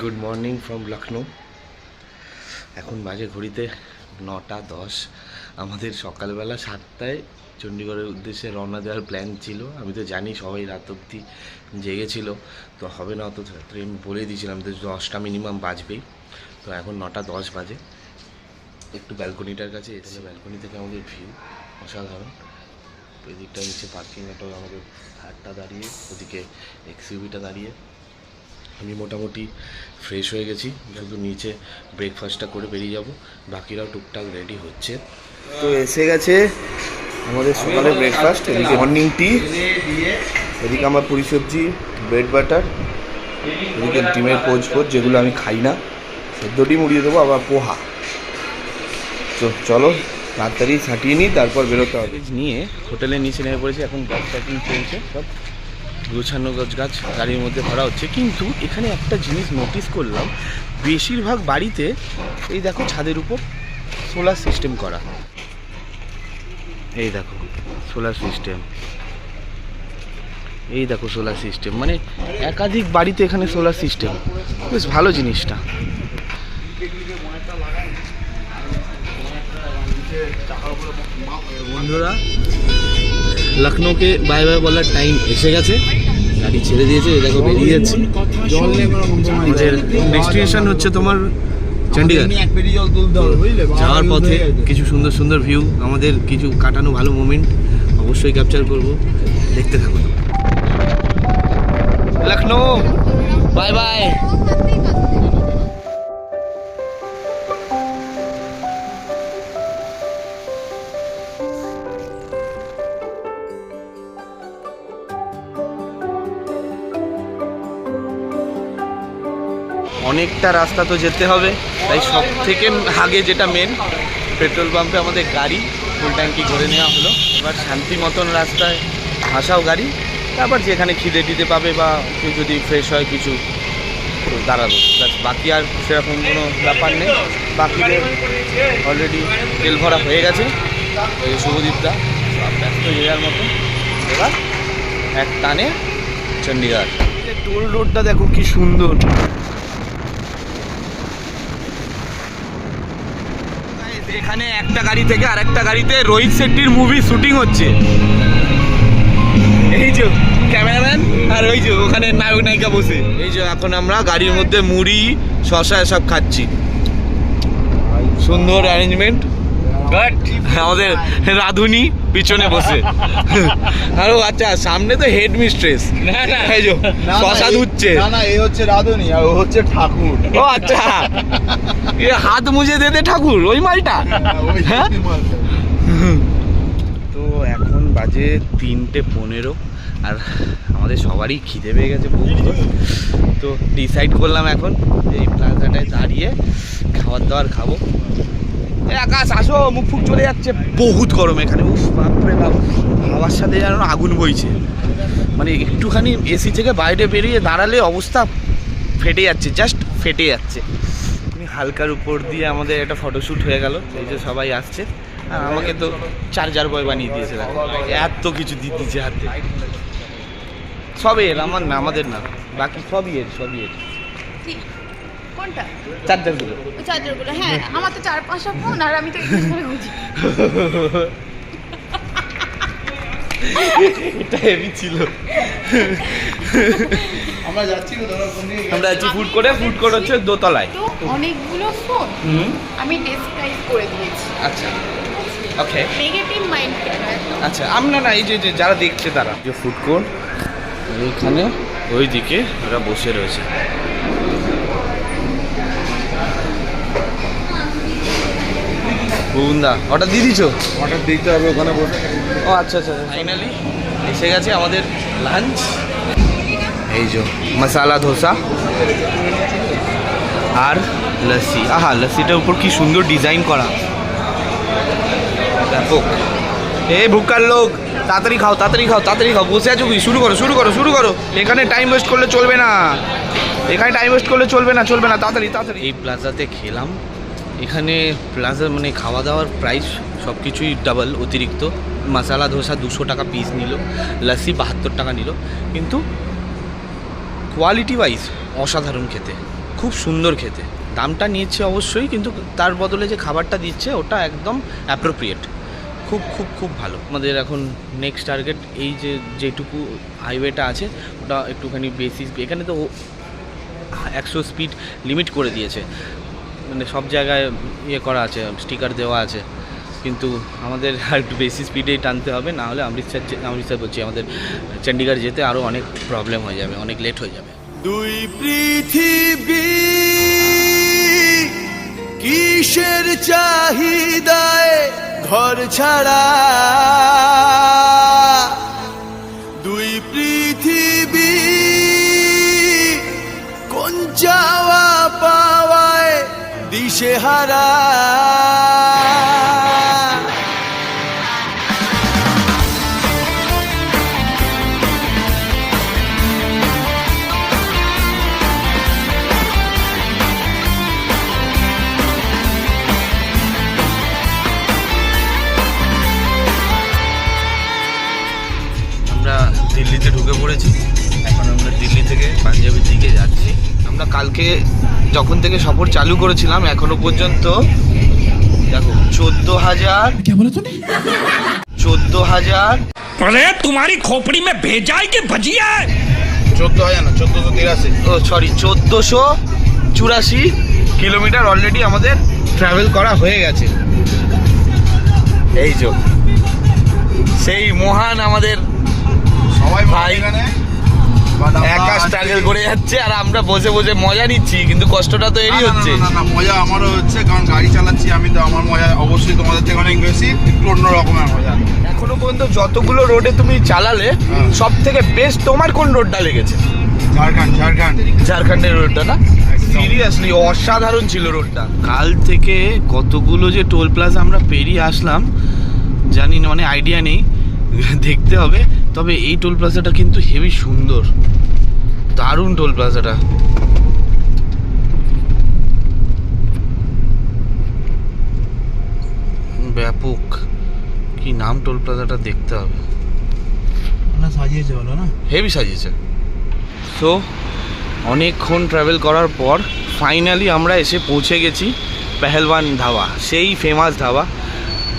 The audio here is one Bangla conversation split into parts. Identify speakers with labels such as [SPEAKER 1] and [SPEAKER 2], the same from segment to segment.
[SPEAKER 1] Good morning from Lucknow. এখন বাজে ঘড়িতে 9:10। আমাদের সকালবেলা 7টায় চণ্ডীগড়ের উদ্দেশ্যে রওনা দেওয়ার প্ল্যান ছিল। আমি তো জানি সবাই রাত অবধি জেগেছিল, তো হবে না অত রাত্রে। আমি বলে দিয়েছিলাম তো 10টা মিনিমাম বাজবেই। তো এখন 9:10 বাজে। একটু ব্যালকনিটার কাছে এসে, ব্যালকনি থেকে আমাদের ভিউ অসাধারণ। এদিকটা নিচে পার্কিংটাও আমাদের হাটটা দাঁড়িয়ে, ওদিকে এক্সইউভিটা দাঁড়িয়ে। আমি মোটামুটি ফ্রেশ হয়ে গেছি, শুধু নিচে ব্রেকফাস্টটা করে বেরিয়ে যাব। বাকিরাও টুকটাক রেডি হচ্ছে। তো এসে গেছে আমাদের সকালে ব্রেকফাস্ট। এদিকে মর্নিং টি, এদিকে আমার পুরি সবজি, ব্রেড বাটার, এদিকে ডিমের পোচ যেগুলো আমি খাই না, সেদ্ধ ডিম উড়িয়ে দেবো, আবার পোহা। তো চলো তাড়াতাড়ি ছাটিয়ে নিই, তারপর বেরোতে হবে। নিয়ে হোটেলের নিচে নেমে পড়েছি। এখন ব্যাগ প্যাকিং চলছে, সব গোছানো গাছ গাড়ির মধ্যে ভরা হচ্ছে। কিন্তু এখানে একটা জিনিস নোটিস করলাম, বেশিরভাগ বাড়িতে এই দেখো ছাদের উপর সোলার সিস্টেম করা। এই দেখো সোলার সিস্টেম, এই দেখো সোলার সিস্টেম, মানে একাধিক বাড়িতে এখানে সোলার সিস্টেম। বেশ ভালো জিনিসটা। বন্ধুরা, লখনৌকে বাই বাই বলার টাইম এসে গেছে। গাড়ি ছেড়ে দিয়েছে, দেখো বেরিয়ে যাচ্ছি। আমাদের ডেস্টিনেশন হচ্ছে তোমার চণ্ডীগড়। যাওয়ার পথে কিছু সুন্দর সুন্দর ভিউ, আমাদের কিছু কাটানো ভালো মোমেন্ট অবশ্যই ক্যাপচার করব। দেখতে থাকো। Lucknow bye bye. অনেকটা রাস্তা তো যেতে হবে, তাই সব থেকে আগে যেটা মেন, পেট্রোল পাম্পে আমাদের গাড়ি ফুল ট্যাঙ্কি করে নেওয়া হলো। এবার শান্তি মতন রাস্তায় ভাসাও গাড়ি, তারপর যেখানে খিদে টিদে পাবে বা কেউ যদি ফ্রেশ হয় কিছু দাঁড়াবো। বাকি আর সেরকম কোনো ব্যাপার নেই। বাকিদের অলরেডি তেল ভরা হয়ে গেছে। ওই শুভদীপদা সব ব্যস্ত যে যার মতো। এবার এক টানে চণ্ডীগড়। টোল রোডটা দেখো কি সুন্দর। এখানে একটা গাড়ি থেকে আরেকটা গাড়িতে রোহিত শেট্টির মুভি শুটিং হচ্ছে। এই যে ক্যামেরাম্যান আর ওই যে ওখানে নায়ক নায়িকা বসে। এই যে এখন আমরা গাড়ির মধ্যে মুড়ি শসা এসব খাচ্ছি। সুন্দর অ্যারেঞ্জমেন্ট। আমাদের রাধুনি পিছনে বসে। আরো আচ্ছা, সামনে তো হেড মিস্ট্রেস শসা ধুচ্ছে।
[SPEAKER 2] না এই হচ্ছে রাধুনি আর ও হচ্ছে ঠাকুর।
[SPEAKER 1] ও আচ্ছা, এ হাত মুজে দে দে ঠাকুর, ওই মালটা। হ্যাঁ, তো এখন বাজে 3:15 আর আমাদের সবারই খিদে পেয়ে গেছে বহুত। তো ডিসাইড করলাম এখন এই প্লাজাটায় দাঁড়িয়ে খাবার দাবার খাবো। আকাশ আসো, মুখ ফুক চলে যাচ্ছে, বহুত গরম এখানে। উফ বাপরে বাপ, হাওয়ার সাথে যেন আগুন বইছে। মানে একটুখানি এসি থেকে বাইরে বেরিয়ে দাঁড়ালে অবস্থা ফেটে যাচ্ছে, জাস্ট ফেটে যাচ্ছে। হালকার উপর দিয়ে আমাদের একটা ফটোশ্যুট হয়ে গেল। এই যে সবাই আসছে, আর আমাকে তো চার্জার বয় বানিয়ে দিয়েছে। দেখো এত কিছু দিয়ে দিচ্ছে হাতে। সব এর, আমার না, আমাদের না, বাকি সবই এর, সবই এর।
[SPEAKER 3] কোনটা?
[SPEAKER 1] চার্জারগুলো।
[SPEAKER 3] ওই চার্জারগুলো, হ্যাঁ। আমার তো 4-5টা ফোন, আর আমি তো খুঁজি।
[SPEAKER 1] এটা হেভি ছিল।
[SPEAKER 2] আমরা যাচ্ছি
[SPEAKER 1] ফুড কোর্ট হচ্ছে দোতলায়।
[SPEAKER 3] তো অনেকগুলো ফোন আমি ডেসক্রাইব করে দিয়েছি।
[SPEAKER 1] আচ্ছা, ওকে।
[SPEAKER 3] নেগেটিভ মাইন্ড কেন এত?
[SPEAKER 1] আচ্ছা, আমরা না, এই যে যারা দেখছে তারা। যে ফুড কোর্ট এইখানে, ওই দিকে ওরা বসে রয়েছে। বুন্দা অর্ডার দিয়ে দিছো?
[SPEAKER 2] অর্ডার দিতে হবে ওখানে বসে।
[SPEAKER 1] ও আচ্ছা আচ্ছা, ফাইনালি এসে গেছে আমাদের লাঞ্চ। এই যে মশালা ধোসা আর লস্যি। আহা, লস্যিটার উপর কি সুন্দর ডিজাইন করা। দেখো, এই ভুক্কার লোক, তাড়াতাড়ি খাও, তাড়াতাড়ি খাও, তাড়াতাড়ি খাও। বসে আছো কি? শুরু করো, শুরু করো, শুরু করো। এখানে টাইম ওয়েস্ট করলে চলবে না, এখানে টাইম ওয়েস্ট করলে চলবে না, চলবে না। তাড়াতাড়ি তাড়াতাড়ি। এই প্লাজাতে খেলাম। এখানে প্লাজা মানে খাওয়া দাওয়ার প্রাইস সব কিছুই ডাবল, অতিরিক্ত। মশালা ধোসা 200 টাকা পিস নিল, লস্যি 72 টাকা নিল, কিন্তু কোয়ালিটি ওয়াইজ অসাধারণ খেতে। খুব সুন্দর খেতে। দামটা নিচ্ছে অবশ্যই, কিন্তু তার বদলে যে খাবারটা দিচ্ছে ওটা একদম অ্যাপ্রোপ্রিয়েট। খুব খুব খুব ভালো। আমাদের এখন নেক্সট টার্গেট এই যেটুকু হাইওয়েটা আছে ওটা একটুখানি বেশি, এখানে তো 100 স্পিড লিমিট করে দিয়েছে, মানে সব জায়গায় ইয়ে করা আছে, স্টিকার দেওয়া আছে, কিন্তু আমাদের আর একটু বেশি স্পিডেই টানতে হবে, না হলে অমৃতসর বলছি আমাদের চণ্ডীগড় যেতে আরও অনেক প্রবলেম হয়ে যাবে, অনেক লেট হয়ে যাবে।
[SPEAKER 4] দুই পৃথিবী কিসের চাহিদায় ঘর ছাড়া, দুই পৃথিবী কোন চাওয়া পাওয়ায় দিশেহারা।
[SPEAKER 1] দিল্লিতে ঢুকে পড়েছি। এখন আমরা দিল্লি থেকে পাঞ্জাবের দিকে যাচ্ছি। আমরা কালকে যখন থেকে সফর চালু করেছিলাম এখনো পর্যন্ত দেখো 14,000
[SPEAKER 5] अरे तुम्हारी खोपड़ी में भेजा है कि भजिया है?
[SPEAKER 2] 14,000 না 1483।
[SPEAKER 1] ও সরি 1484 কিলোমিটার অলরেডি আমাদের ট্রাভেল করা হয়ে গেছে। এই যে সেই মহান আমাদের
[SPEAKER 2] সবাই
[SPEAKER 1] ভাই
[SPEAKER 2] এখানে
[SPEAKER 1] একা স্ট্রাগল করে যাচ্ছে আর আমরা বসে বসে মজা নিচ্ছি, কিন্তু কষ্টটা তো এরই হচ্ছে।
[SPEAKER 2] না মজা আমারও হচ্ছে, কারণ গাড়ি চালাচ্ছি আমি, তো আমার মজা অবশ্যই তোমাদের থেকে অনেক বেশি, একটু অন্য রকমের মজা।
[SPEAKER 1] এখনো পর্যন্ত যতগুলো রোডে তুমি চালালে সব থেকে বেস্ট তোমার কোন রোডটা লেগেছে? ঝাড়খণ্ডের রোডটা না? সিরিয়াসলি অসাধারণ ছিল রোডটা। কাল থেকে কতগুলো যে টোল প্লাজা আমরা পেরিয়ে আসলাম জানি না, মানে আইডিয়া নেই, দেখতে হবে। তবে এই টোল প্লাজাটা কিন্তু হেভি সুন্দর, দারুণ টোল প্লাজাটা। ব্যাপক, কি নাম টোল প্লাজাটা, দেখতে হবে।
[SPEAKER 2] সাজিয়েছে বলো না,
[SPEAKER 1] হেভি সাজিয়েছে। তো অনেকক্ষণ ট্রাভেল করার পর ফাইনালি আমরা এসে পৌঁছে গেছি পেহেলওয়ান ধাবা, সেই ফেমাস ধাবা।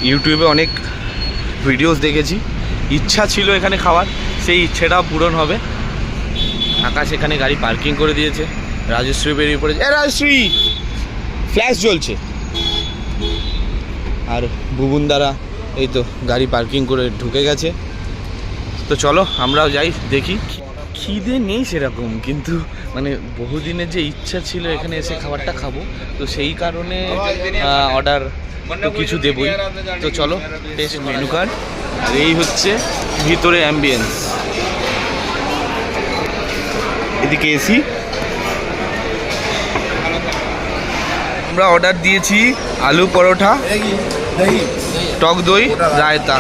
[SPEAKER 1] ইউটিউবে অনেক ভিডিওস দেখেছি, ইচ্ছা ছিল এখানে খাওয়ার, সেই ইচ্ছেটাও পূরণ হবে। আকাশ এখানে গাড়ি পার্কিং করে দিয়েছে, রাজশ্রী বেরিয়ে পড়েছে। রাজশ্রী ফ্ল্যাশ জ্বলছে, আর বুবুন দ্বারা এই তো গাড়ি পার্কিং করে ঢুকে গেছে। তো চলো আমরাও যাই, দেখি। খিদে নেই সেরকম, কিন্তু মানে বহুদিনের যে ইচ্ছা ছিল এখানে এসে খাবারটা খাবো, তো সেই কারণে অর্ডার তো কিছু দেবই। তো চলো টেস্ট মেনু কার্ড, আর এই হচ্ছে ভিতরে অ্যাম্বিয়েন্স। এদিকে এসি। আমরা অর্ডার দিয়েছি আলু পরোটা, টক দই, রায়তা।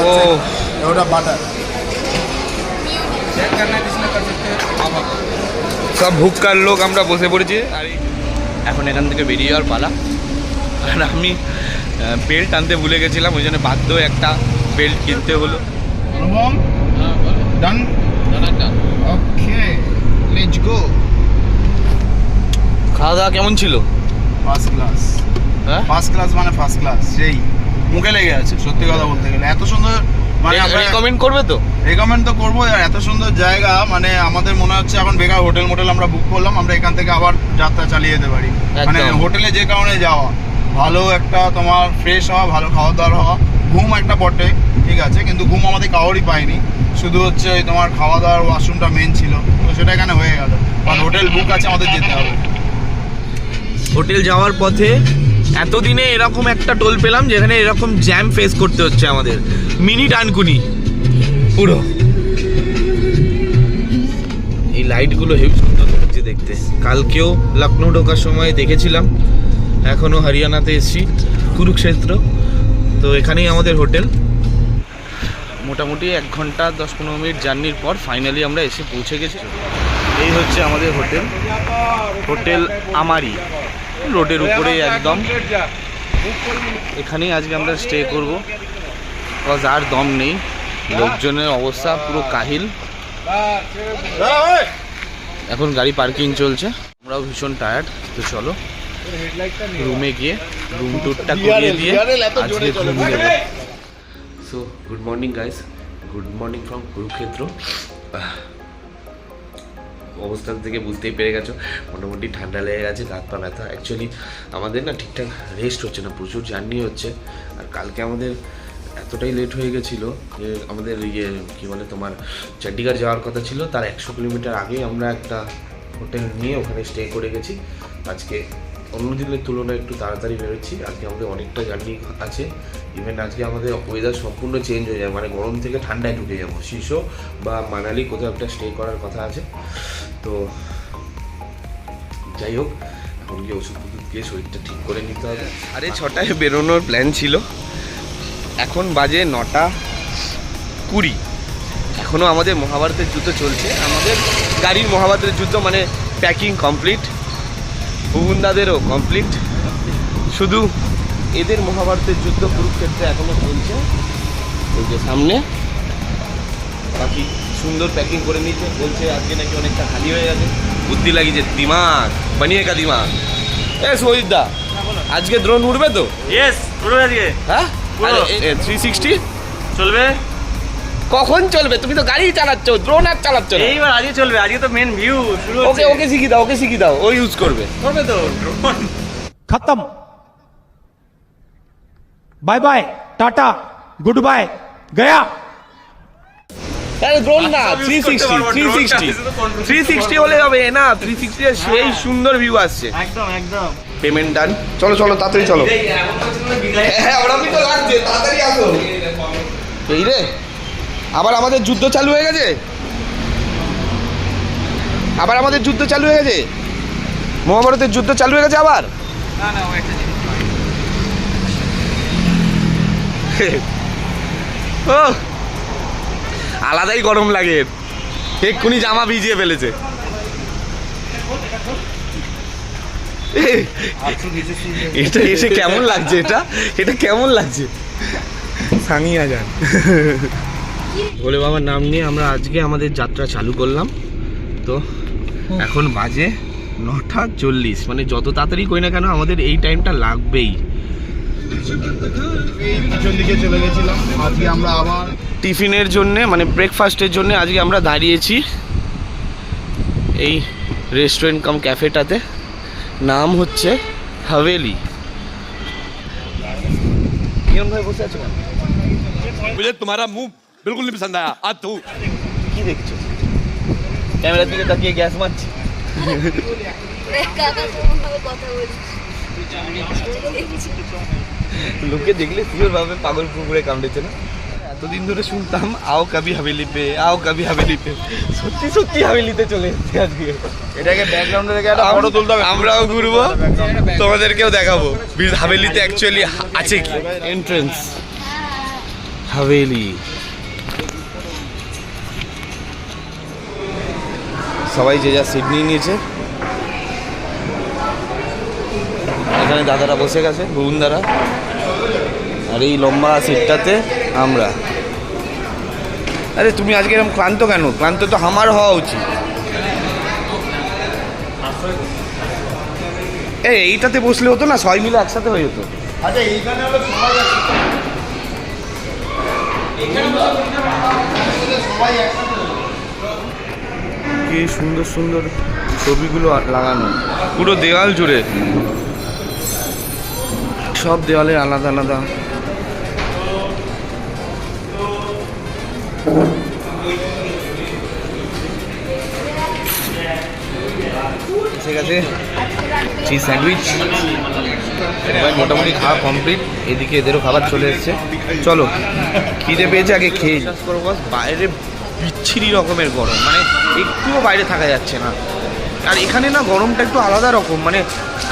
[SPEAKER 1] ও
[SPEAKER 2] ওটা বাটার।
[SPEAKER 1] সব ভুক্কার লোক আমরা বসে পড়েছি। আর এখন এখান থেকে বেরিয়ে যাওয়ার পালা। আর আমি বেল্ট আনতে ভুলে গেছিলাম, ওই জন্য বাধ্য একটা বেল্ট কিনতে হলো।
[SPEAKER 2] অনুপম ডান, ওকে লেটস গো।
[SPEAKER 1] খাওয়া দাওয়া কেমন ছিল?
[SPEAKER 2] First class.
[SPEAKER 1] হ্যাঁ,
[SPEAKER 2] ফার্স্ট ক্লাস মানে ফার্স্ট ক্লাস, সেই মুখে লেগে আছে সত্যি কথা বলতে গেলে। এত সুন্দর, মানে
[SPEAKER 1] রেকমেন্ড করবে তো?
[SPEAKER 2] রেকমেন্ড তো করবো। আর এত সুন্দর জায়গা, মানে আমাদের মনে হচ্ছে এখন বেকার হোটেল আমরা বুক করলাম, আমরা এখান থেকে আবার যাত্রা চালিয়ে যেতে পারি। মানে হোটেলে যে কারণে যাওয়া, ভালো একটা তোমার ফ্রেশ হওয়া, ভালো খাওয়া দাওয়া হওয়া, ঘুম একটা বটে ঠিক আছে, কিন্তু ঘুম আমাদের কারোরই পাইনি, শুধু হচ্ছে ওই তোমার খাওয়া দাওয়ার ওয়াশরুমটা মেন ছিল, তো সেটা এখানে হয়ে গেল। কারণ হোটেল বুক আছে, আমাদের যেতে হবে।
[SPEAKER 1] হোটেল যাওয়ার পথে এতদিনে এরকম একটা টোল পেলাম যেখানে এরকম জ্যাম ফেস করতে হচ্ছে আমাদের। মিনি ডানকুনি পুরো। এই লাইটগুলো হেভি সুন্দর লাগছে দেখতে। কালকেও লখনৌ ঢোকার সময় দেখেছিলাম, এখনও হরিয়ানাতে এসেছি কুরুক্ষেত্র, তো এখানেই আমাদের হোটেল। মোটামুটি 1 ঘন্টা 10-15 মিনিট জার্নির পর ফাইনালি আমরা এসে পৌঁছে গেছি। এই হচ্ছে আমাদের হোটেল, হোটেল আমারি, রোডের উপরেই একদম। এখানেই আজকে আমরা স্টে করবো, বিকজ আর দম নেই, লোকজনের অবস্থা পুরো কাহিল। এখন গাড়ি পার্কিং চলছে। আমরা আমরাও ভীষণ টায়ার্ড, তো চলো রুমে গিয়ে রুম ট্যুরটা করিয়ে দিয়ে আজকে ঘুমিয়ে যাবো। So good morning guys, good morning from Kurukshetra. অবস্থান থেকে বুঝতেই পেরে গেছো মোটামুটি ঠান্ডা লেগে গেছে, হাত পা ব্যথা। অ্যাকচুয়ালি আমাদের না ঠিকঠাক রেস্ট হচ্ছে না, প্রচুর জার্নি হচ্ছে। আর কালকে আমাদের এতটাই লেট হয়ে গেছিলো যে আমাদের কী বলে তোমার চণ্ডীগড় যাওয়ার কথা ছিল, তার 100 কিলোমিটার আগেই আমরা একটা হোটেল নিয়ে ওখানে স্টে করে গেছি। আজকে অন্য দিনের তুলনায় একটু তাড়াতাড়ি বেরোচ্ছি। আজকে আমাদের অনেকটা জার্নি আছে। ইভেন আজকে আমাদের ওয়েদার সম্পূর্ণ চেঞ্জ হয়ে যায়, মানে গরম থেকে ঠান্ডায় ঢুকে যাবো। শিশো বা মানালি কোথাও একটা স্টে করার কথা আছে। তো যাই হোক, এখন গিয়ে ওষুধ গিয়ে শরীরটা ঠিক করে নিতে হবে। আরে 6টায় বেরোনোর প্ল্যান ছিল, এখন বাজে 9:20। এখনও আমাদের মহাভারতের যুদ্ধ চলছে। আমাদের গাড়ির মহাভারতের যুদ্ধ মানে প্যাকিং কমপ্লিট, ভুবনদাদেরও কমপ্লিট, শুধু এদের মহাভারতের যুদ্ধ কুরুক্ষেত্রে এখনও চলছে। ওই যে সামনে বাকি সুন্দর প্যাকিং করে নিচ্ছে, বলছে আজকে নাকি অনেকটা খালি হয়ে গেছে। বুদ্ধি লাগিয়েছে, দিমাগ বানিয়ে কা দিমাগ। শহীদদা আজকে দ্রোণ উঠবে তো?
[SPEAKER 6] ইয়েস, উড়বে আজকে।
[SPEAKER 1] হ্যাঁ,
[SPEAKER 6] পুরো।
[SPEAKER 1] 360
[SPEAKER 6] চলবে।
[SPEAKER 1] কখন চলবে? তুমি তো গাড়ি চালাচ্ছ, ড্রোন আর চালাচ্ছ না।
[SPEAKER 6] এইবার আজকে চলবে, আজকে তো মেন ভিউ শুরু
[SPEAKER 1] ওকে
[SPEAKER 6] হচ্ছে।
[SPEAKER 1] ওকে শিখিয়ে দাও, ওকে শিখিয়ে দাও, ও ইউজ করবে।
[SPEAKER 6] করবে তো ড্রোন।
[SPEAKER 5] खत्म, bye bye, tata, good bye, गया।
[SPEAKER 1] আরে ড্রোন না,
[SPEAKER 6] আচ্ছা, use করতে
[SPEAKER 1] 360
[SPEAKER 6] পারবো,
[SPEAKER 1] 360
[SPEAKER 6] ড্রোনটা, শুধু control
[SPEAKER 1] 360 হলে হবে না। 360 এর সেই সুন্দর ভিউ আসছে।
[SPEAKER 6] একদম একদম।
[SPEAKER 1] পেমেন্ট ডান। চলো চলো তাড়াতাড়ি চলো। হ্যাঁ, ওরকমই তো লাগছে, তাড়াতাড়ি আসো। এই রে, আবার আমাদের যুদ্ধ চালু হয়ে গেছে, আবার আমাদের যুদ্ধ চালু হয়ে গেছে, মহাভারতের যুদ্ধ চালু হয়ে গেছে আবার।
[SPEAKER 6] না না, ও একটা জিনিস
[SPEAKER 1] ও আলাদাই গরম লাগে, এক্ষুনি জামা ভিজিয়ে ফেলেছে। এটা এসে কেমন লাগছে? এটা কেমন লাগছে? সাঙিয়া যান। ভোলে বাবার নাম নিয়ে আমরা আজকে আমাদের যাত্রা চালু করলাম। তো এখন বাজে 9:40, মানে যত তাড়াতাড়ি করি না কেন আমাদের এই টাইমটা লাগবেই।
[SPEAKER 2] এই পিছন দিকে চলে গেছিলাম, আজকে আমরা আবার
[SPEAKER 1] টিফিনের জন্য মানে ব্রেকফাস্টের জন্য আজকে আমরা দাঁড়িয়েছি এই রেস্টুরেন্ট কাম ক্যাফেটাতে, নাম হচ্ছে হাভেলি। কিরণ ভাই বসে আছো কেন?
[SPEAKER 5] मुझे तुम्हारा मुंह बिल्कुल नहीं पसंद आया। आज तू
[SPEAKER 1] কি দেখছো? ক্যামেরার দিকে তাকিয়ে গ্যাস মারছি। লোকে দেখলে সিওর ভাবে পাগল কুকুরে কামড়েছে না? এতদিন ধরে শুনতাম আও কবি হাভেলি পে, আও কবি হাভেলি পে। সত্যি সত্যি হাভেলিতে চলে এসেছে আজকে।
[SPEAKER 2] এটাকে ব্যাকগ্রাউন্ডে রেখে একটা ফটো তুলতে হবে।
[SPEAKER 1] আমরাও ঘুরবো, তোমাদেরকেও দেখাবো হাভেলিতে অ্যাকচুয়ালি আছে কি। এন্ট্রেন্স হাভেলি। সবাই যে যা সিট নিয়ে নিয়েছে। এখানে দাদারা বসে গেছে, ভুবনদারা, আর এই লম্বা সিটটাতে আমরা। আরে তুমি আজকে এরকম ক্লান্ত কেন? ক্লান্ত তো আমার হওয়া উচিত। এইটাতে বসলে হতো না, সবাই মিলে একসাথে হয়ে যেত।
[SPEAKER 2] আচ্ছা, এইখানে হলো সবাই একসাথে, সবাই একসাথে।
[SPEAKER 1] কি সুন্দর সুন্দর ছবিগুলো লাগানো পুরো দেওয়াল জুড়ে, সব দেওয়ালে আলাদা আলাদা। এসে গেছে চিজ স্যান্ডউইচ, সবাই মোটামুটি খাওয়া কমপ্লিট। এদিকে এদেরও খাবার চলে এসছে। চলো, খিদে পেয়েছে, আগে খেয়ে করবো। বাইরে বিচ্ছিরি রকমের গরম, মানে একটুও বাইরে থাকা যাচ্ছে না। আর এখানে না গরমটা একটু আলাদা রকম, মানে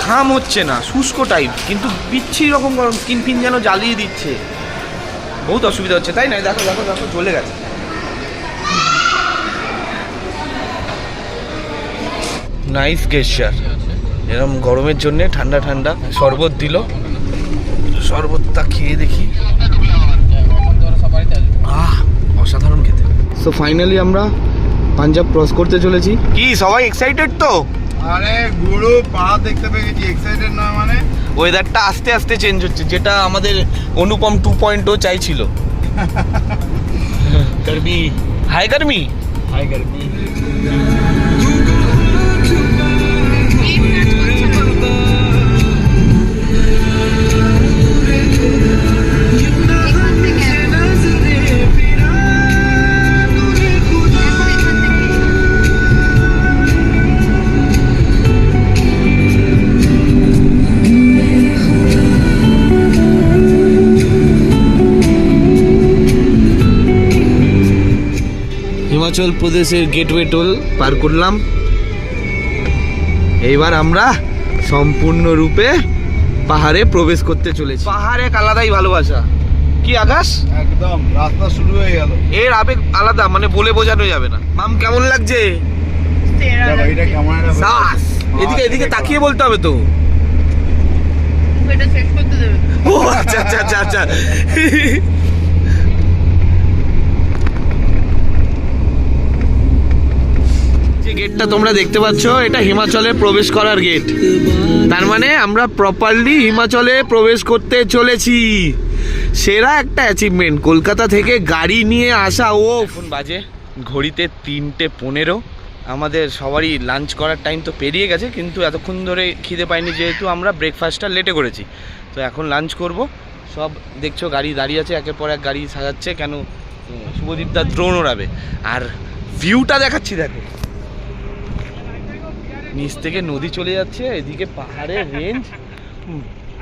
[SPEAKER 1] ঘাম হচ্ছে না, শুষ্ক টাইপ, কিন্তু বিচ্ছিরি রকম গরম, স্কিন ফিন যেন জ্বালিয়ে দিচ্ছে। বহুত অসুবিধা হচ্ছে, তাই না? দেখো দেখো দেখো, জ্বলে গেছে। নাইস গেস্টার। এরকম গরমের জন্যে ঠান্ডা ঠান্ডা শরবত দিল, শরবতটা খেয়ে দেখি। অসাধারণ খেতে। সো ফাইনালি আমরা পাঞ্জাব ক্রস করতে চলেছি। কি সবাই এক্সাইটেড তো?
[SPEAKER 2] আরে গুরু পাহাড় দেখতে পেয়ে গেছি, এক্সাইটেড না মানে?
[SPEAKER 1] ওয়েদারটা আস্তে আস্তে চেঞ্জ হচ্ছে, যেটা আমাদের অনুপম 2.0 চাইছিল।
[SPEAKER 6] गर्मी
[SPEAKER 1] হাই গরমি।
[SPEAKER 6] हाय गर्मी
[SPEAKER 1] হিমাচল প্রদেশের গেটওয়ে টোল পার করলাম। এইবার আমরা সম্পূর্ণরূপে পাহাড়ে প্রবেশ করতে চলেছি। পাহাড় এক আলাদাই ভালোবাসা, কি আকাশ?
[SPEAKER 2] একদম রাস্তা শুরু হয়ে গেল।
[SPEAKER 1] এর আবেগ আলাদা, মানে বলে বোঝানো যাবে না। মাম কেমন লাগছে?
[SPEAKER 2] চলো, এটা কেমন একটা
[SPEAKER 1] সাস এদিকে এদিকে তাকিয়ে বলতে হবে তো।
[SPEAKER 3] এটা শেষ করতে দেবে।
[SPEAKER 1] ও আচ্ছা আচ্ছা আচ্ছা আচ্ছা। যে গেটটা তোমরা দেখতে পাচ্ছ, এটা হিমাচলে প্রবেশ করার গেট। তার মানে আমরা প্রপারলি হিমাচলে প্রবেশ করতে চলেছি। সেরা একটা অ্যাচিভমেন্ট, কলকাতা থেকে গাড়ি নিয়ে আসা। ও এখন বাজে ঘড়িতে 3:15। আমাদের সবারই লাঞ্চ করার টাইম তো পেরিয়ে গেছে, কিন্তু এতক্ষণ ধরে খিদে পাইনি যেহেতু আমরা ব্রেকফাস্টটা লেটে করেছি। তো এখন লাঞ্চ করব। সব দেখছো গাড়ি দাঁড়িয়ে আছে, একের পর এক গাড়ি সাজাচ্ছে। কেন? শুভদীপদা ড্রোন ওড়াবে। আর ভিউটা দেখাচ্ছি, দেখো নিচ থেকে নদী চলে যাচ্ছে, এদিকে পাহাড়ের রেঞ্জ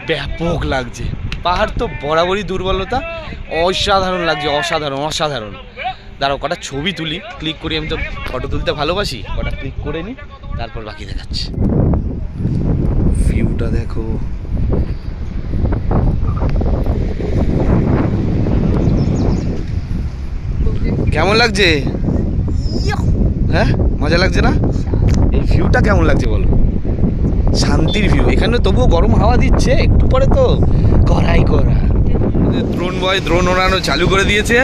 [SPEAKER 1] ব্যাপক লাগছে। পাহাড় তো বরাবরই দুর্বলতা, অসাধারণ লাগছে, অসাধারণ অসাধারণ। দাঁড়াও কটা ছবি তুলি, ক্লিক করি। আমি তো ফটো তুলতে ভালোবাসি, কটা ক্লিক করে নিই, তারপর বাকি দেখাচ্ছি। ভিউটা দেখো, কেমন লাগছে? হ্যাঁ মজা লাগছে না? এই ভিউটা কেমন লাগছে বলো? শান্তির ভিউ। এখানে তবুও গরম হাওয়া দিচ্ছে, একটু পরে তো কড়াই করা। ড্রোন বয় ড্রোন ওড়ানো চালু করে দিয়েছে।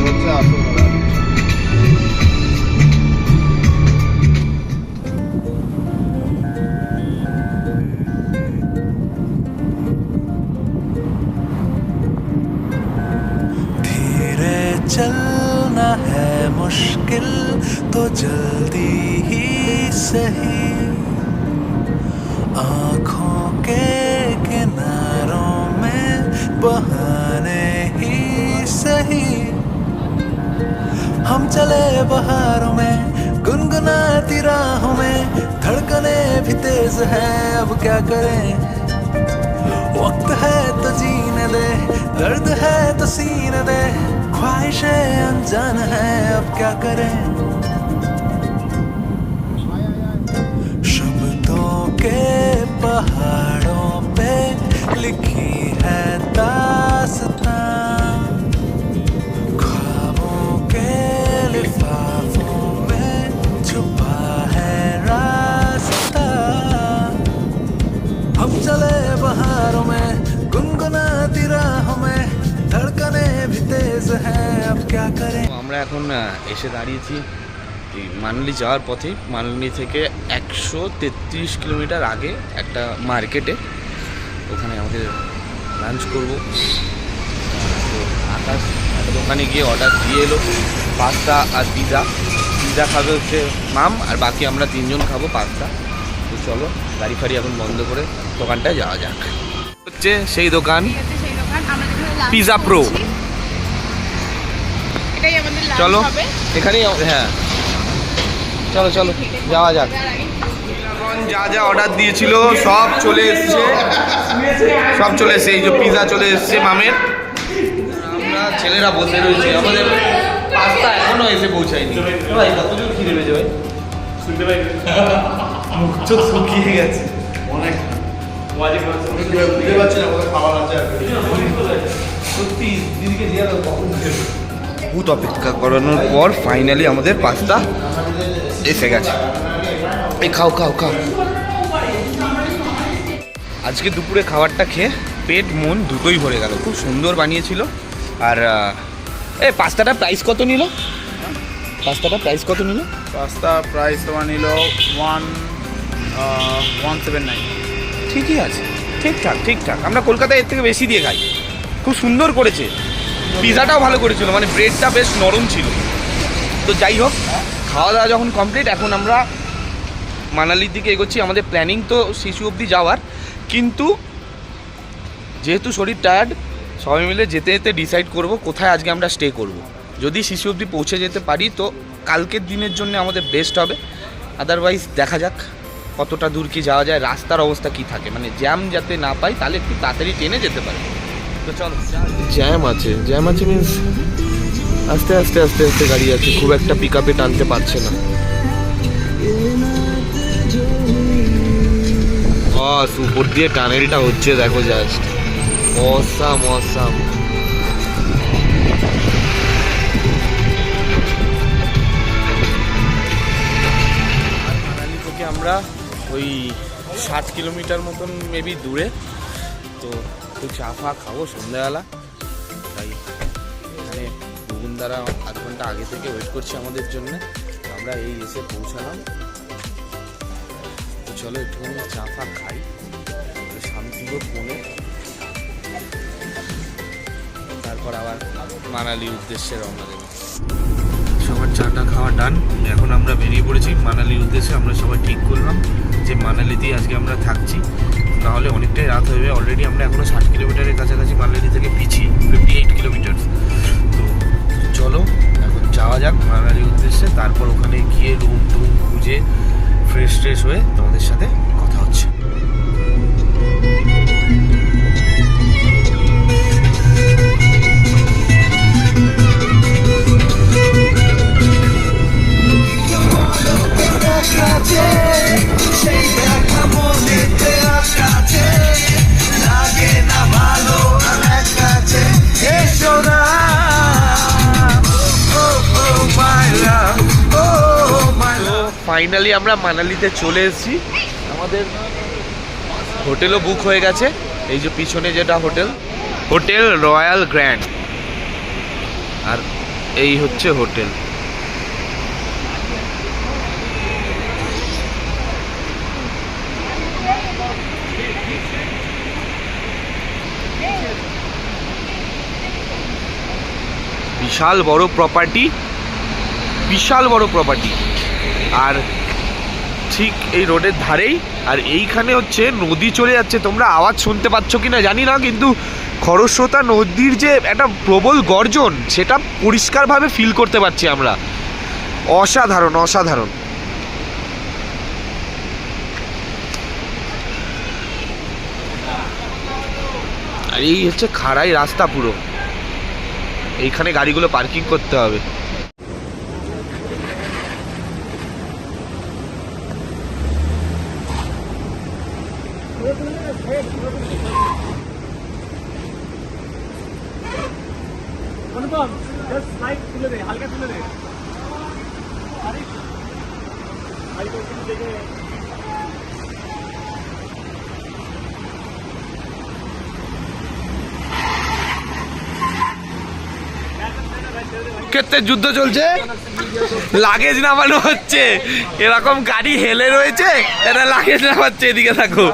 [SPEAKER 2] হচ্ছে আসল কথা।
[SPEAKER 4] धीरे चलना है मुश्किल तो जल्दी ही सही, आँखों के किनारों में बहाने ही सही। हम चले बहारों में गुनगुनाती राहों में, धड़कने भी तेज है अब क्या करें। वक्त है तो जीने दे, दर्द है तो सीने दे, ख्वाहिशें अनजान है अब क्या करें। शब्दों के पहाड़ों पे लिखी है दास्तां, ख्वाबों के लिफाफों में छुपा है रास्ता। हम चले बहारों में गुनगुनाती राहों में, धड़कने भी तेज हैं अब क्या करें।
[SPEAKER 1] আমরা এখন এসে দাঁড়িয়েছি এই মানালি যাওয়ার পথে। মানালি থেকে 133 কিলোমিটার আগে একটা মার্কেটে, ওখানে আমাদের লাঞ্চ করব। তো আকাশ একটা দোকানে গিয়ে অর্ডার দিয়ে এলো পাস্তা আর পিৎজা। পিৎজা খাবে হচ্ছে মাম, আর বাকি আমরা 3 জন খাবো পাস্তা। তো চলো গাড়ি ফাড়ি এখন বন্ধ করে দোকানটায় যাওয়া যাক। হচ্ছে সেই দোকান
[SPEAKER 3] এই হচ্ছে সেই দোকান, আমরা যেখানে lunch
[SPEAKER 1] পিৎজা প্রো।
[SPEAKER 3] করছি। এটাই আমাদের লাঞ্চ
[SPEAKER 1] চলো
[SPEAKER 3] হবে।
[SPEAKER 1] এখানেই, হ্যাঁ চলো চলো যাওয়া যাক।
[SPEAKER 3] তার আগে
[SPEAKER 1] এখন যা যা অর্ডার দিয়েছিল সব চলে এসছে, এই যে পিৎজা চলে এসছে মামের। আমরা ছেলেরা বসে রয়েছে, আমাদের পাস্তা এখনো এসে পৌঁছায়নি। ভাই কতজন খিদে পেয়েছে ভাই? শুনতে পাই মুখ চোখ শুকিয়ে গেছে অনেক। সত্যি দিদিকে দিয়ে বহুত অপেক্ষা করানোর পর ফাইনালি আমাদের পাস্তা এসে গেছে। এই খাও খাও খাও। আজকে দুপুরে খাবারটা খেয়ে পেট মন দুটোই ভরে গেল, খুব সুন্দর বানিয়েছিল। আর এই পাস্তাটা প্রাইস কত নিল?
[SPEAKER 2] পাস্তা প্রাইস তোমার নিল 179।
[SPEAKER 1] ঠিকই আছে, ঠিকঠাক। আমরা কলকাতায় এর থেকে বেশি দিয়ে খাই। খুব সুন্দর করেছে, পিৎজাটাও ভালো করেছিল, মানে ব্রেডটা বেশ নরম ছিল। তো যাই হোক, খাওয়া দাওয়া যখন কমপ্লিট, এখন আমরা মানালির দিকে এগোচ্ছি। আমাদের প্ল্যানিং তো শিশু অবধি যাওয়ার, কিন্তু যেহেতু শরীর টায়ার্ড, সবাই মিলে যেতে যেতে ডিসাইড করব কোথায় আজকে আমরা স্টে করব। যদি শিশু অবধি পৌঁছে যেতে পারি তো কালকের দিনের জন্য আমাদের বেস্ট হবে। আদারওয়াইজ দেখা যাক কতটা দূর কি যাওয়া যায়, রাস্তার অবস্থা কি থাকে, মানে জ্যাম যাতে না পাই, তাহলে একটু তাড়াতাড়ি ট্রেনে যেতে পারে। তো চলো। জ্যাম আছে মিন্স আস্তে আস্তে গাড়ি আছে, খুব একটা পিক আপে টানতে পারছে না। বস উপর দিয়ে টানেলটা হচ্ছে, দেখো জাস্ট অসাম। মানালি থেকে আমরা ওই 60 কিলোমিটার মতন মেবি দূরে, তো একটু চা ফা খাবো সন্ধ্যাবেলা। তাই এখানে বুগুনদারা আধ ঘন্টা আগে থেকে ওয়েট করছে আমাদের জন্য। আমরা এই এসে পৌঁছালাম। তো চলো একটুখানি চা ফা খাই, শান্তিপুর কোণে, তারপর আবার মানালির উদ্দেশ্যে রওনা দেব। সবার চাটা খাওয়া ডান, এখন আমরা বেরিয়ে পড়েছি মানালির উদ্দেশ্যে। আমরা সবাই ঠিক করলাম যে মানালিতেই আজকে আমরা থাকছি, নাহলে অনেকটাই রাত হয়ে যাবে। অলরেডি আমরা এখনও 60 কিলোমিটারের কাছাকাছি মানালি থেকে পিছিয়ে, 58 কিলোমিটার। তো চলো এখন যাওয়া যাক মানালির উদ্দেশ্যে, তারপর ওখানে গিয়ে রুম টুম খুঁজে ফ্রেশ হয়ে তোমাদের সাথে কথা হচ্ছে। ফাইনালি আমরা মানালিতে চলে এসেছি। আমাদের হোটেলও বুক হয়ে গেছে, এই যে পিছনে যেটা হোটেল রয়্যাল গ্র্যান্ড, আর এই হচ্ছে হোটেল। বিশাল বড় প্রপার্টি, আর ঠিক এই রোডের ধারেই। আর এইখানে হচ্ছে নদী চলে যাচ্ছে, তোমরা আওয়াজ শুনতে পাচ্ছ কিনা জানি না, কিন্তু খরস্রোতা নদীর যে একটা প্রবল গর্জন, সেটা পরিষ্কারভাবে ফিল করতে পারছি আমরা। অসাধারণ। আর এই হচ্ছে খাড়াই রাস্তা পুরো, এইখানে গাড়িগুলো পার্কিং করতে হবে। ক্ষেত্রে যুদ্ধ চলছে, লাগেজ নামানো হচ্ছে, এরকম গাড়ি হেলে রয়েছে, এটা লাগেজ নামাচ্ছে। এদিকে থাকো,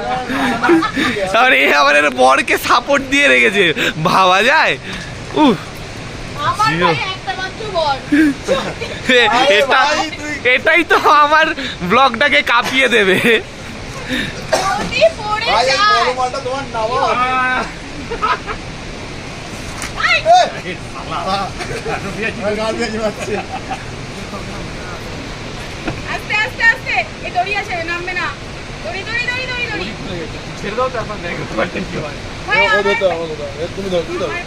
[SPEAKER 1] আর এ আবার এর বরকে সাপোর্ট দিয়ে রেখেছে, ভাবা যায়? এটাই তো আমার ব্লগটাকে কাঁপিয়ে দেবে।
[SPEAKER 3] আস্তে আস্তে এই দড়ি আছে, নামবে না। দড়ি দড়ি দড়ি দড়ি দড়ি
[SPEAKER 6] ছেড়ে দাও তারপর ব্যাগ কি হয়
[SPEAKER 3] ভাই আমার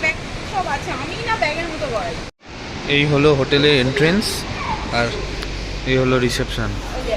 [SPEAKER 3] ব্যাগ সব আছে আমি না ব্যাগের মতো বড়াই
[SPEAKER 7] এই হলো হোটেলের এন্ট্রেন্স আর এই হলো রিসেপশন।
[SPEAKER 3] ওই যে